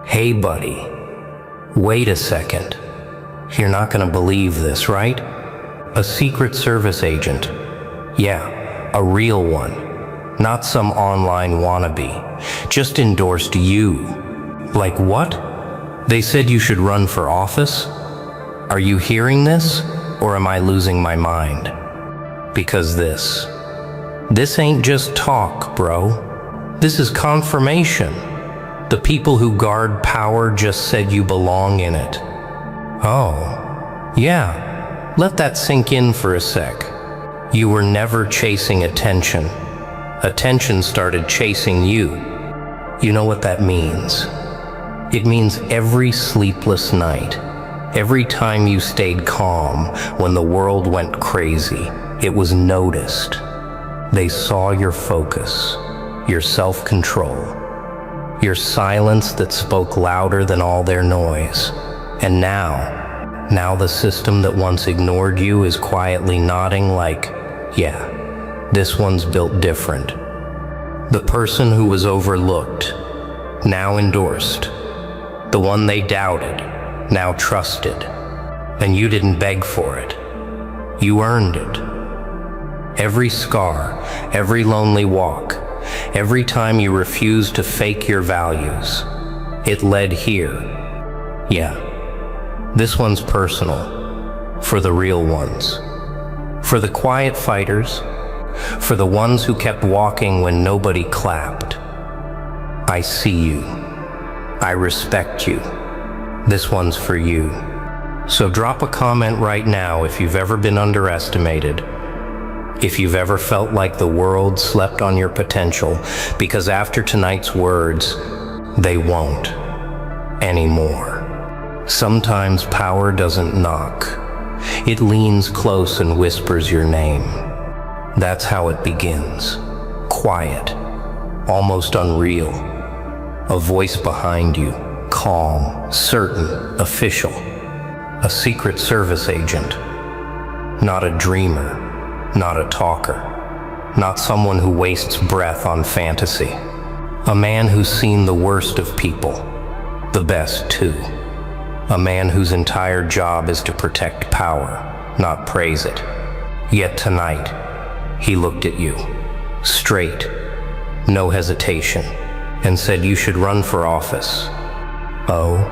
Hey buddy, wait a second. You're not gonna believe this, right? A Secret Service agent. Yeah, a real one. Not some online wannabe. Just endorsed you. Like what? They said you should run for office? Are you hearing this? Or am I losing my mind? Because this ain't just talk, bro. This is confirmation. The people who guard power just said you belong in it. Oh, yeah. Let that sink in for a sec. You were never chasing attention. Attention started chasing you. You know what that means? It means every sleepless night, every time you stayed calm when the world went crazy, it was noticed. They saw your focus, your self-control, your silence that spoke louder than all their noise. And now the system that once ignored you is quietly nodding like, yeah, this one's built different. The person who was overlooked, now endorsed. The one they doubted, now trusted. And you didn't beg for it. You earned it. Every scar, every lonely walk, every time you refused to fake your values, it led here. Yeah, this one's personal, for the real ones. For the quiet fighters, for the ones who kept walking when nobody clapped. I see you. I respect you. This one's for you. So drop a comment right now if you've ever been underestimated, if you've ever felt like the world slept on your potential, because after tonight's words, they won't anymore. Sometimes power doesn't knock. It leans close and whispers your name. That's how it begins. Quiet, almost unreal. A voice behind you, calm, certain, official. A Secret Service agent. Not a dreamer. Not a talker. Not someone who wastes breath on fantasy. A man who's seen the worst of people. The best, too. A man whose entire job is to protect power, not praise it. Yet tonight, he looked at you, straight, no hesitation, and said you should run for office. Oh?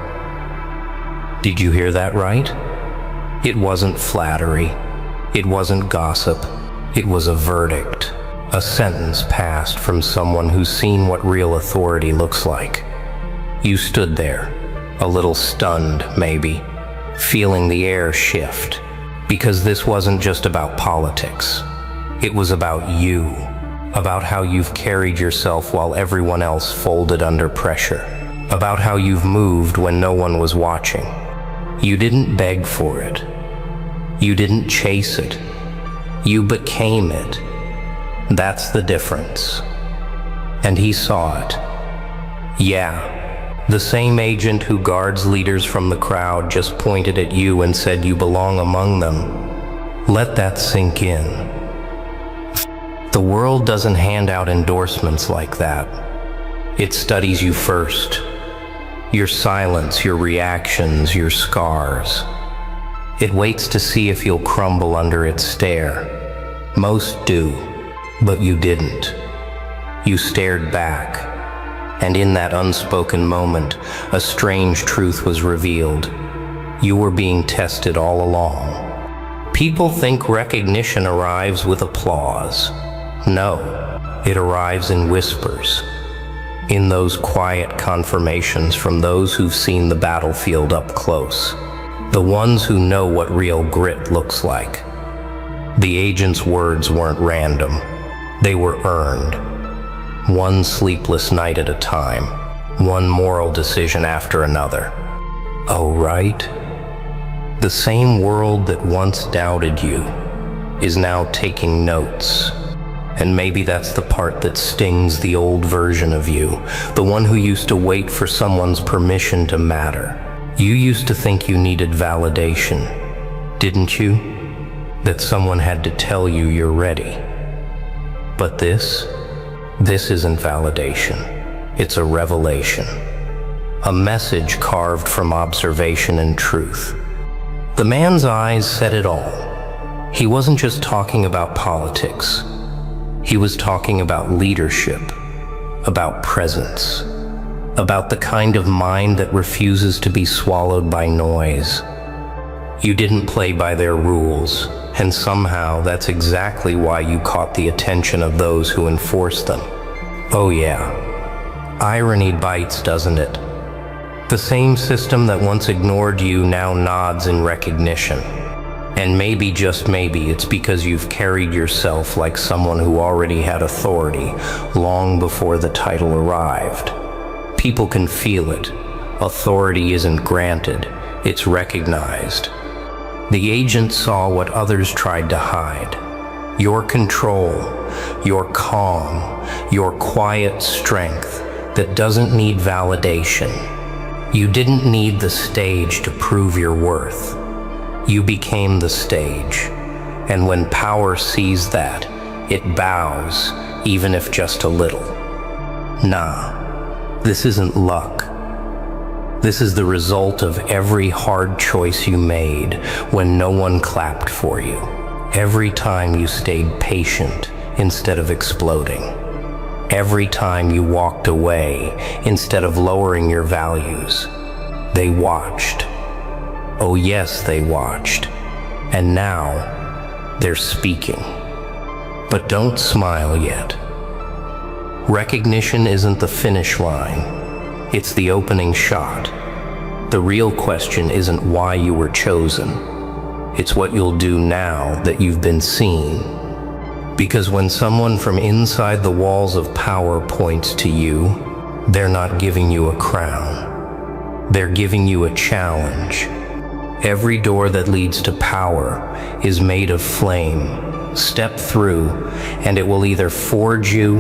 Did you hear that right? It wasn't flattery. It wasn't gossip. It was a verdict, a sentence passed from someone who's seen what real authority looks like. You stood there, a little stunned, maybe, feeling the air shift, because this wasn't just about politics. It was about you, about how you've carried yourself while everyone else folded under pressure, about how you've moved when no one was watching. You didn't beg for it. You didn't chase it. You became it. That's the difference. And he saw it. Yeah, the same agent who guards leaders from the crowd just pointed at you and said you belong among them. Let that sink in. The world doesn't hand out endorsements like that. It studies you first. Your silence, your reactions, your scars. It waits to see if you'll crumble under its stare. Most do, but you didn't. You stared back, and in that unspoken moment, a strange truth was revealed. You were being tested all along. People think recognition arrives with applause. No, it arrives in whispers, in those quiet confirmations from those who've seen the battlefield up close. The ones who know what real grit looks like. The agent's words weren't random. They were earned. One sleepless night at a time. One moral decision after another. Oh, right? The same world that once doubted you is now taking notes. And maybe that's the part that stings the old version of you, the one who used to wait for someone's permission to matter. You used to think you needed validation, didn't you? That someone had to tell you you're ready. But this isn't validation. It's a revelation. a message carved from observation and truth. The man's eyes said it all. He wasn't just talking about politics. He was talking about leadership, about presence, about the kind of mind that refuses to be swallowed by noise. You didn't play by their rules, and somehow that's exactly why you caught the attention of those who enforced them. Oh yeah, irony bites, doesn't it? The same system that once ignored you now nods in recognition. And maybe, just maybe, it's because you've carried yourself like someone who already had authority long before the title arrived. People can feel it. Authority isn't granted, it's recognized. The agent saw what others tried to hide. Your control, your calm, your quiet strength that doesn't need validation. You didn't need the stage to prove your worth. You became the stage. And when power sees that, it bows, even if just a little. Nah, this isn't luck. This is the result of every hard choice you made when no one clapped for you. Every time you stayed patient instead of exploding. Every time you walked away instead of lowering your values. They watched. Oh yes, they watched. And now, they're speaking. But don't smile yet. Recognition isn't the finish line. It's the opening shot. The real question isn't why you were chosen. It's what you'll do now that you've been seen. Because when someone from inside the walls of power points to you, they're not giving you a crown. They're giving you a challenge. Every door that leads to power is made of flame. Step through, and it will either forge you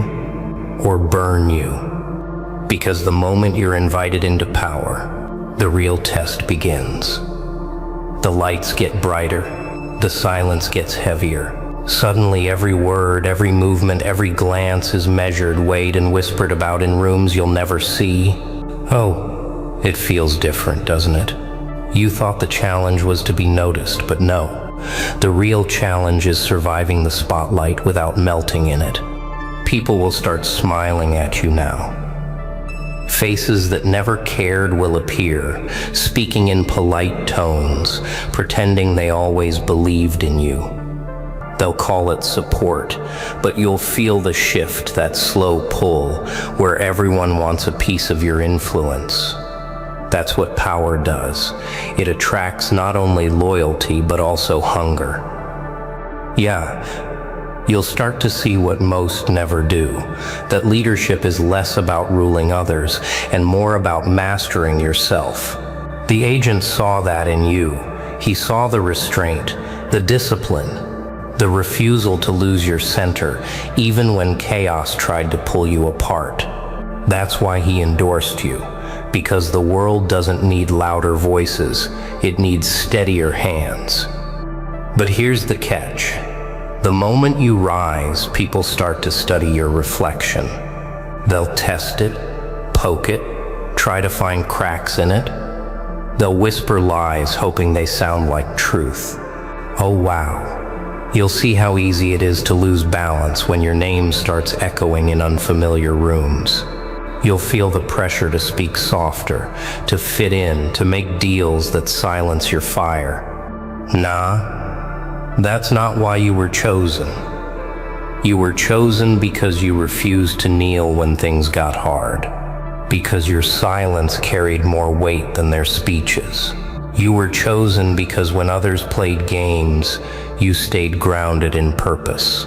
or burn you. Because the moment you're invited into power, the real test begins. The lights get brighter, the silence gets heavier. Suddenly every word, every movement, every glance is measured, weighed, and whispered about in rooms you'll never see. Oh, it feels different, doesn't it? You thought the challenge was to be noticed, but no. The real challenge is surviving the spotlight without melting in it. People will start smiling at you now. Faces that never cared will appear, speaking in polite tones, pretending they always believed in you. They'll call it support, but you'll feel the shift, that slow pull, where everyone wants a piece of your influence. That's what power does. It attracts not only loyalty, but also hunger. Yeah, you'll start to see what most never do, that leadership is less about ruling others and more about mastering yourself. The agent saw that in you. He saw the restraint, the discipline, the refusal to lose your center, even when chaos tried to pull you apart. That's why he endorsed you, because the world doesn't need louder voices, it needs steadier hands. But here's the catch. The moment you rise, people start to study your reflection. They'll test it, poke it, try to find cracks in it. They'll whisper lies, hoping they sound like truth. Oh wow. You'll see how easy it is to lose balance when your name starts echoing in unfamiliar rooms. You'll feel the pressure to speak softer, to fit in, to make deals that silence your fire. Nah, that's not why you were chosen. You were chosen because you refused to kneel when things got hard. Because your silence carried more weight than their speeches. You were chosen because when others played games, you stayed grounded in purpose.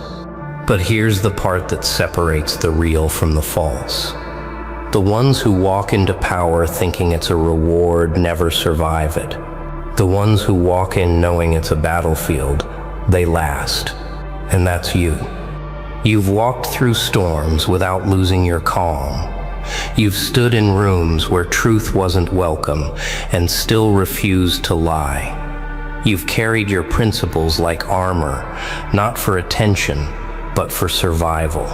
But here's the part that separates the real from the false. The ones who walk into power thinking it's a reward never survive it. The ones who walk in knowing it's a battlefield, they last. And that's you. You've walked through storms without losing your calm. You've stood in rooms where truth wasn't welcome and still refused to lie. You've carried your principles like armor, not for attention, but for survival.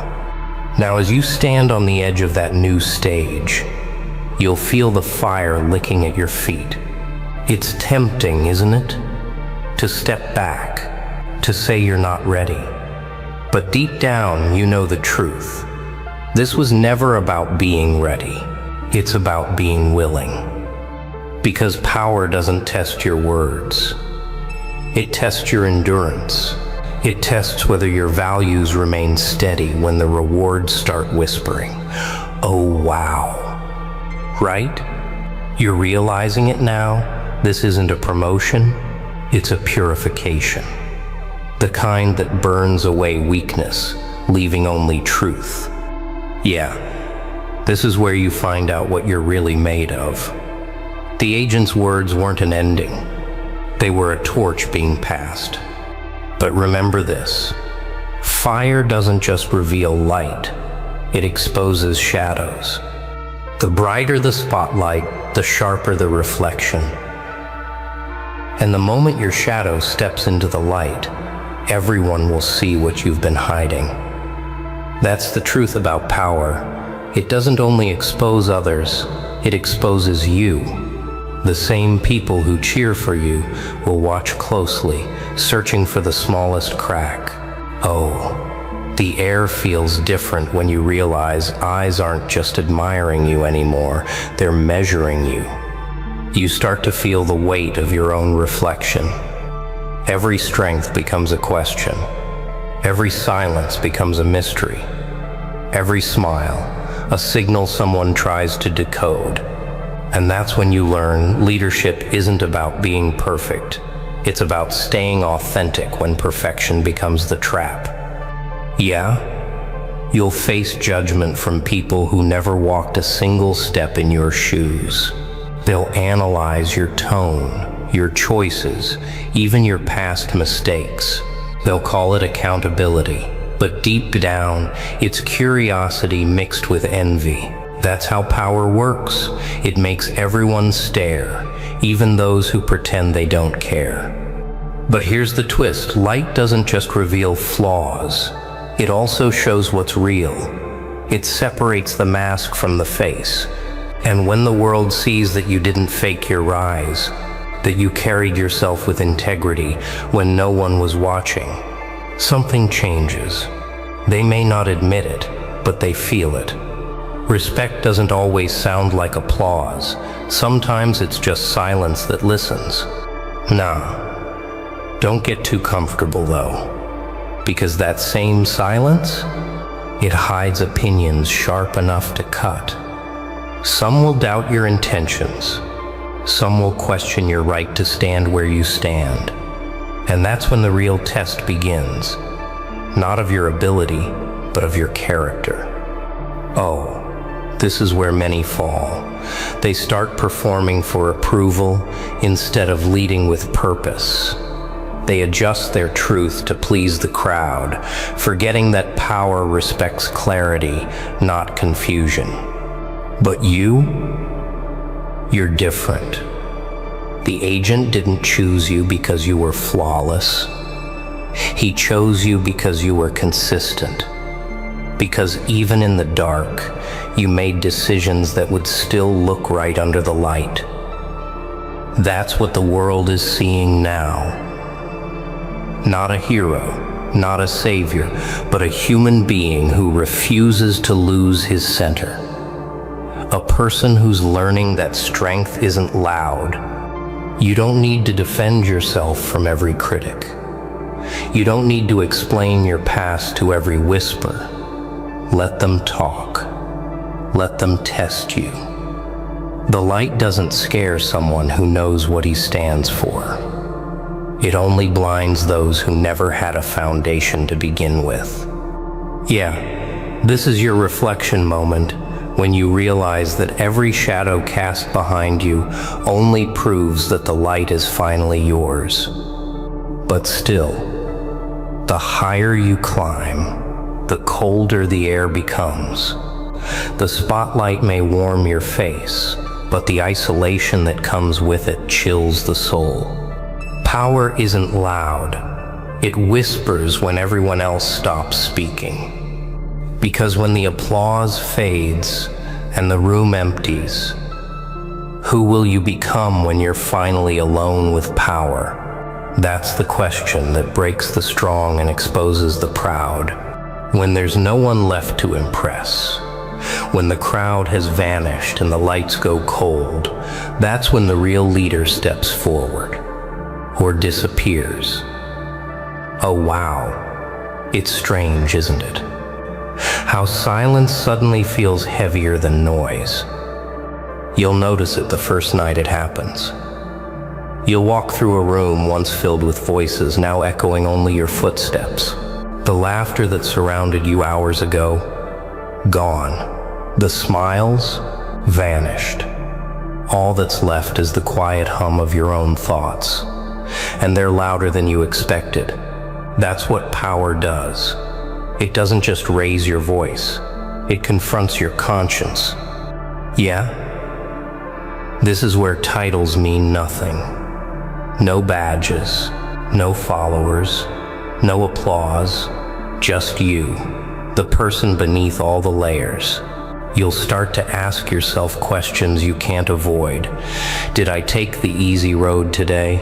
Now, as you stand on the edge of that new stage, you'll feel the fire licking at your feet. It's tempting, isn't it? To step back, to say you're not ready. But deep down, you know the truth. This was never about being ready. It's about being willing. Because power doesn't test your words. It tests your endurance. It tests whether your values remain steady when the rewards start whispering. Oh, wow. Right? You're realizing it now? This isn't a promotion, it's a purification. The kind that burns away weakness, leaving only truth. Yeah, this is where you find out what you're really made of. The agent's words weren't an ending. They were a torch being passed. But remember this, fire doesn't just reveal light, it exposes shadows. The brighter the spotlight, the sharper the reflection. And the moment your shadow steps into the light, everyone will see what you've been hiding. That's the truth about power. It doesn't only expose others, it exposes you. The same people who cheer for you will watch closely, searching for the smallest crack. Oh, the air feels different when you realize eyes aren't just admiring you anymore, they're measuring you. You start to feel the weight of your own reflection. Every strength becomes a question. Every silence becomes a mystery. Every smile, a signal someone tries to decode. And that's when you learn leadership isn't about being perfect. It's about staying authentic when perfection becomes the trap. Yeah, you'll face judgment from people who never walked a single step in your shoes. They'll analyze your tone, your choices, even your past mistakes. They'll call it accountability. But deep down, it's curiosity mixed with envy. That's how power works. It makes everyone stare, even those who pretend they don't care. But here's the twist. Light doesn't just reveal flaws. It also shows what's real. It separates the mask from the face. And when the world sees that you didn't fake your rise, that you carried yourself with integrity when no one was watching, something changes. They may not admit it, but they feel it. Respect doesn't always sound like applause. Sometimes it's just silence that listens. Nah, don't get too comfortable though, because that same silence, it hides opinions sharp enough to cut. Some will doubt your intentions. Some will question your right to stand where you stand. And that's when the real test begins. Not of your ability, but of your character. Oh, this is where many fall. They start performing for approval instead of leading with purpose. They adjust their truth to please the crowd, forgetting that power respects clarity, not confusion. But you're different. The agent didn't choose you because you were flawless. He chose you because you were consistent. Because even in the dark, you made decisions that would still look right under the light. That's what the world is seeing now. Not a hero, not a savior, but a human being who refuses to lose his center. A person who's learning that strength isn't loud. You don't need to defend yourself from every critic. You don't need to explain your past to every whisper. Let them talk. Let them test you. The light doesn't scare someone who knows what he stands for. It only blinds those who never had a foundation to begin with. Yeah, this is your reflection moment, when you realize that every shadow cast behind you only proves that the light is finally yours. But still, the higher you climb, the colder the air becomes. The spotlight may warm your face, but the isolation that comes with it chills the soul. Power isn't loud. It whispers when everyone else stops speaking. Because when the applause fades and the room empties, Who will you become when you're finally alone with power? That's the question that breaks the strong and exposes the proud. When there's no one left to impress, when the crowd has vanished and the lights go cold, that's when the real leader steps forward, or disappears. Oh wow, it's strange, isn't it? How silence suddenly feels heavier than noise. You'll notice it the first night it happens. You'll walk through a room once filled with voices, now echoing only your footsteps. The laughter that surrounded you hours ago, gone. The smiles, vanished. All that's left is the quiet hum of your own thoughts, and they're louder than you expected. That's what power does. It doesn't just raise your voice, it confronts your conscience. Yeah? This is where titles mean nothing. No badges, no followers, no applause, just you, the person beneath all the layers. You'll start to ask yourself questions you can't avoid. Did I take the easy road today?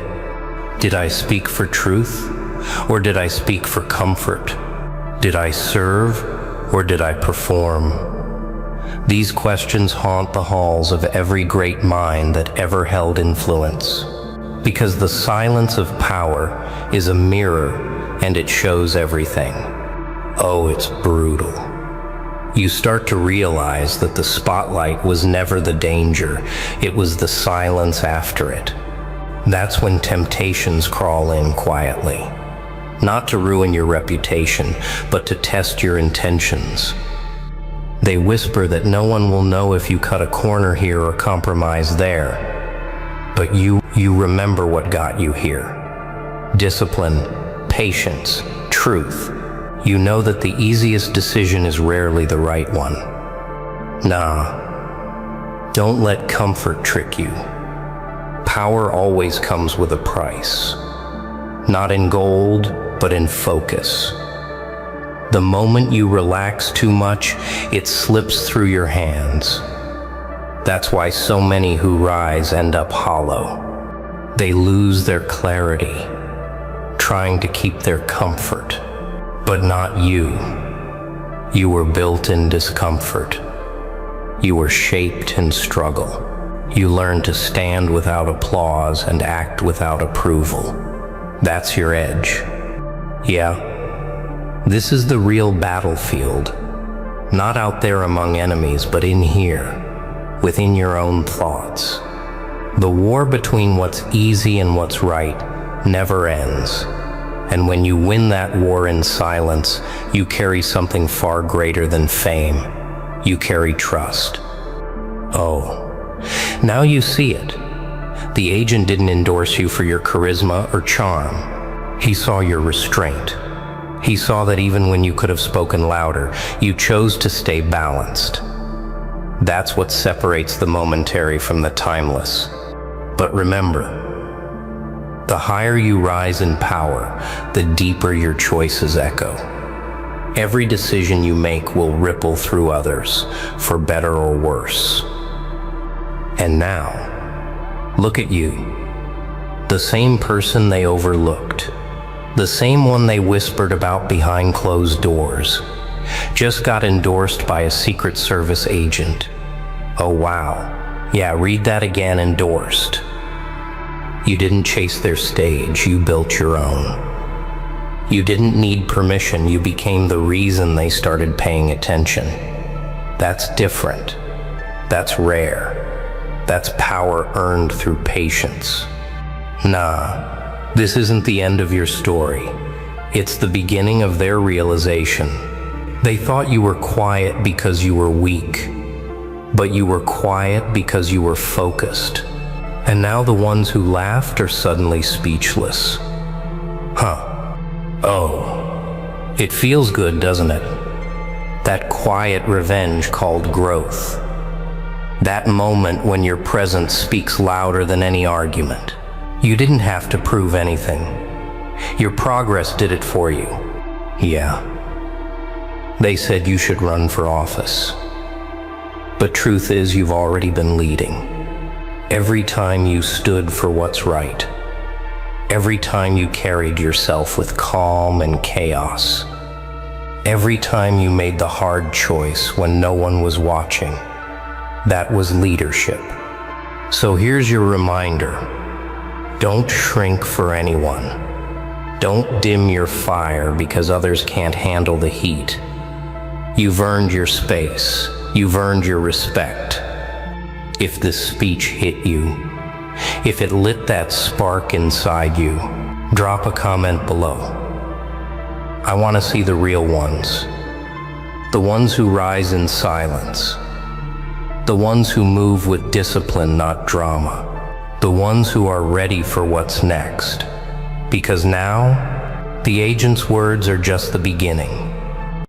Did I speak for truth, or did I speak for comfort? Did I serve, or did I perform? These questions haunt the halls of every great mind that ever held influence. Because the silence of power is a mirror and it shows everything. Oh, it's brutal. You start to realize that the spotlight was never the danger, it was the silence after it. That's when temptations crawl in quietly. Not to ruin your reputation, but to test your intentions. They whisper that no one will know if you cut a corner here or compromise there. But you remember what got you here. Discipline, patience, truth. You know that the easiest decision is rarely the right one. Nah, don't let comfort trick you. Power always comes with a price. Not in gold, but in focus. The moment you relax too much, it slips through your hands. That's why so many who rise end up hollow. They lose their clarity, trying to keep their comfort. But not you. You were built in discomfort. You were shaped in struggle. You learned to stand without applause and act without approval. That's your edge. Yeah, this is the real battlefield. Not out there among enemies, but in here, within your own thoughts. The war between what's easy and what's right never ends. And when you win that war in silence, you carry something far greater than fame. You carry trust. Oh, now you see it. The agent didn't endorse you for your charisma or charm. He saw your restraint. He saw that even when you could have spoken louder, you chose to stay balanced. That's what separates the momentary from the timeless. But remember, the higher you rise in power, the deeper your choices echo. Every decision you make will ripple through others, for better or worse. And now, look at you. The same person they overlooked. The same one they whispered about behind closed doors. Just got endorsed by a Secret Service agent. Oh wow. Yeah, read that again, endorsed. You didn't chase their stage, you built your own. You didn't need permission, you became the reason they started paying attention. That's different. That's rare. That's power earned through patience. Nah, this isn't the end of your story. It's the beginning of their realization. They thought you were quiet because you were weak, but you were quiet because you were focused. And now the ones who laughed are suddenly speechless. Huh. Oh. It feels good, doesn't it? That quiet revenge called growth. That moment when your presence speaks louder than any argument. You didn't have to prove anything. Your progress did it for you. Yeah. They said you should run for office. But truth is, you've already been leading. Every time you stood for what's right. Every time you carried yourself with calm and chaos. Every time you made the hard choice when no one was watching. That was leadership. So here's your reminder. Don't shrink for anyone. Don't dim your fire because others can't handle the heat. You've earned your space. You've earned your respect. If this speech hit you, if it lit that spark inside you, drop a comment below. I want to see the real ones. The ones who rise in silence. The ones who move with discipline, not drama. The ones who are ready for what's next. Because now, the agent's words are just the beginning.